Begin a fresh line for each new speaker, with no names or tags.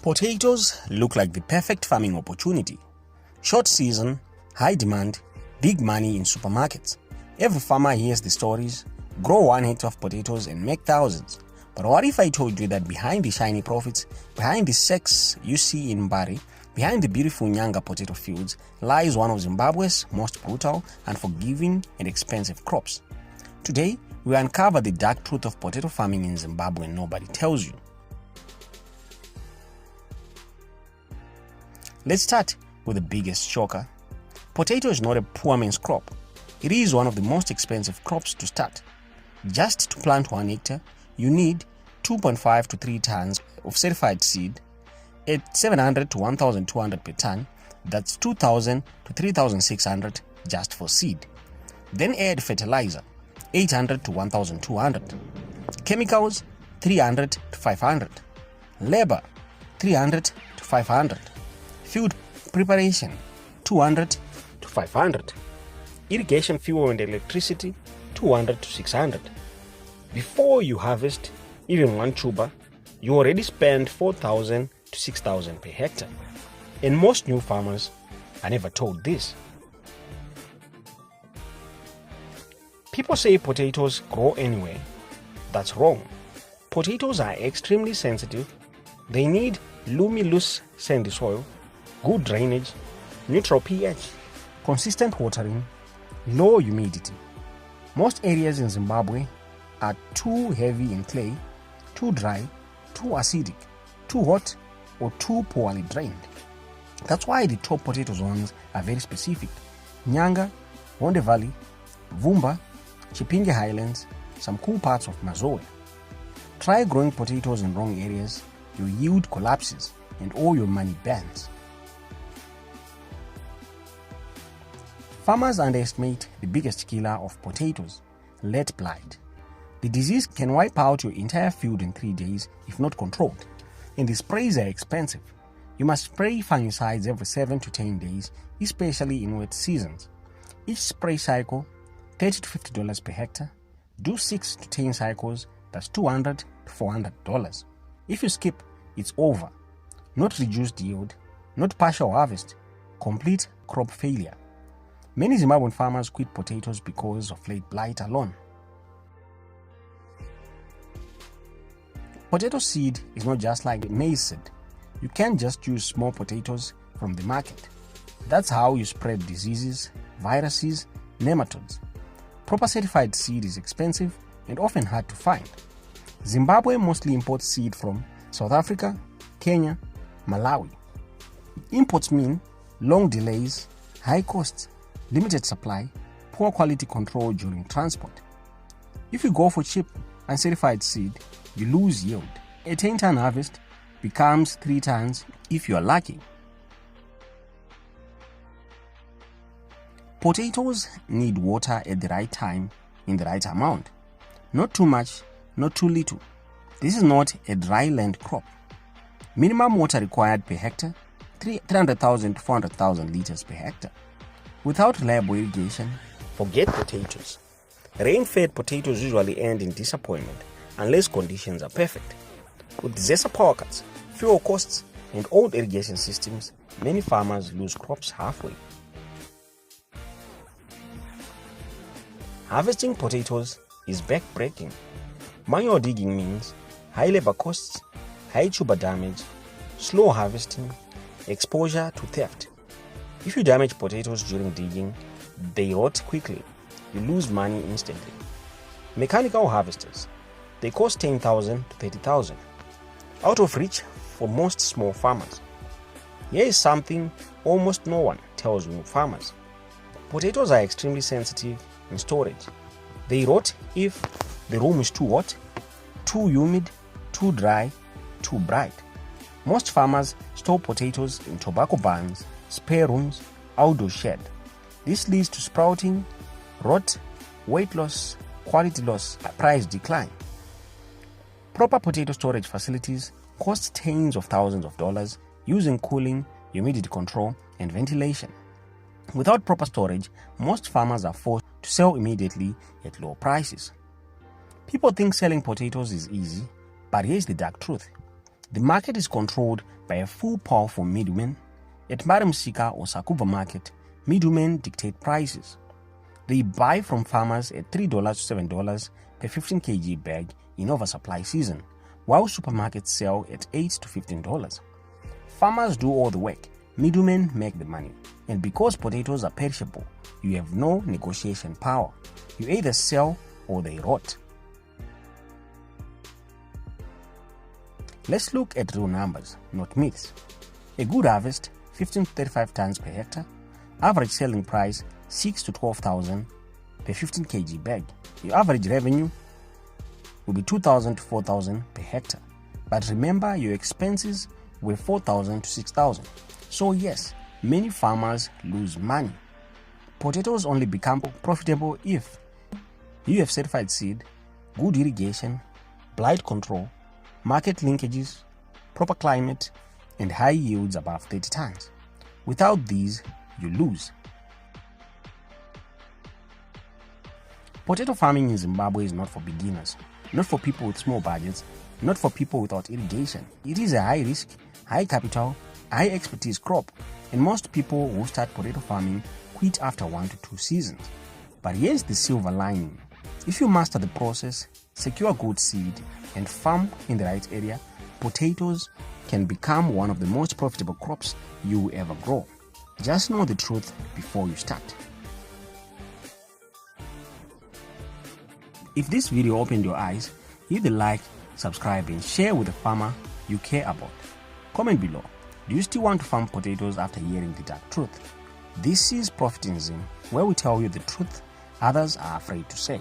Potatoes look like the perfect farming opportunity. Short season, high demand, big money in supermarkets. Every farmer hears the stories, grow 1 hectare of potatoes and make thousands. But what if I told you that behind the shiny profits, behind the sex you see in Mbari, behind the beautiful Nyanga potato fields, lies one of Zimbabwe's most brutal, unforgiving and expensive crops? Today, we uncover the dark truth of potato farming in Zimbabwe and nobody tells you. Let's start with the biggest shocker. Potato is not a poor man's crop. It is one of the most expensive crops to start. Just to plant 1 hectare, you need 2.5 to 3 tons of certified seed at 700 to 1,200 per ton. That's 2,000 to 3,600 just for seed. Then add fertilizer, 800 to 1,200. Chemicals, 300 to 500. Labor, 300 to 500. Field preparation, 200 to 500. Irrigation fuel and electricity, 200 to 600. Before you harvest even 1 tuber, you already spend 4,000 to 6,000 per hectare. And most new farmers are never told this. People say potatoes grow anywhere. That's wrong. Potatoes are extremely sensitive. They need loamy loose sandy soil, good drainage, neutral pH, consistent watering, low humidity. Most areas in Zimbabwe are too heavy in clay, too dry, too acidic, too hot, or too poorly drained. That's why the top potato zones are very specific. Nyanga, Wonde Valley, Vumba, Chipinge Highlands, some cool parts of Mazoe. Try growing potatoes in wrong areas, your yield collapses and all your money bends. Farmers underestimate the biggest killer of potatoes, lead blight. The disease can wipe out your entire field in 3 days if not controlled, and the sprays are expensive. You must spray fungicides every 7 to 10 days, especially in wet seasons. Each spray cycle, $30 to $50 per hectare. Do 6 to 10 cycles, that's $200 to $400. If you skip, it's over. Not reduced yield, not partial harvest, complete crop failure. Many Zimbabwean farmers quit potatoes because of late blight alone. Potato seed is not just like maize seed. You can't just use small potatoes from the market. That's how you spread diseases, viruses, nematodes. Proper certified seed is expensive and often hard to find. Zimbabwe mostly imports seed from South Africa, Kenya, Malawi. Imports mean long delays, high costs, limited supply, poor quality control during transport. If you go for cheap, uncertified seed, you lose yield. A 10-ton harvest becomes 3 tons if you are lucky. Potatoes need water at the right time in the right amount. Not too much, not too little. This is not a dry land crop. Minimum water required per hectare, 300,000 to 400,000 liters per hectare. Without reliable irrigation, forget potatoes. Rain-fed potatoes usually end in disappointment unless conditions are perfect. With disaster power cuts, fuel costs, and old irrigation systems, many farmers lose crops halfway. Harvesting potatoes is back-breaking. Manual digging means high labor costs, high tuber damage, slow harvesting, exposure to theft. If you damage potatoes during digging, they rot quickly. You lose money instantly. Mechanical harvesters, they cost 10,000 to 30,000, out of reach for most small farmers. Here is something almost no one tells new farmers. Potatoes are extremely sensitive in storage. They rot if the room is too hot, too humid, too dry, too bright. Most farmers store potatoes in tobacco barns, spare rooms, outdoor shed. This leads to sprouting, rot, weight loss, quality loss, price decline. Proper potato storage facilities cost tens of thousands of dollars using cooling, humidity control, and ventilation. Without proper storage, most farmers are forced to sell immediately at low prices. People think selling potatoes is easy, but here's the dark truth. The market is controlled by a full powerful middleman. At Maramsika or Sakuba market, middlemen dictate prices. They buy from farmers at $3 to $7 per 15 kg bag in oversupply season, while supermarkets sell at $8 to $15. Farmers do all the work, middlemen make the money, and because potatoes are perishable, you have no negotiation power. You either sell or they rot. Let's look at real numbers, not myths. A good harvest, 15 to 35 tons per hectare. Average selling price, 6 to 12,000 per 15 kg bag. Your average revenue will be 2,000 to 4,000 per hectare. But remember, your expenses were 4,000 to 6,000. So yes, many farmers lose money. Potatoes only become profitable if you have certified seed, good irrigation, blight control, market linkages, proper climate, and high yields above 30 tons. Without these, you lose. Potato farming in Zimbabwe is not for beginners, not for people with small budgets, not for people without irrigation. It is a high risk, high capital, high expertise crop, and most people who start potato farming quit after 1 to 2 seasons. But here's the silver lining. If you master the process, secure good seed, and farm in the right area, potatoes can become one of the most profitable crops you will ever grow. Just know the truth before you start. If this video opened your eyes, hit the like, subscribe, and share with a farmer you care about. Comment below. Do you still want to farm potatoes after hearing the dark truth? This is Profitability, where we tell you the truth others are afraid to say.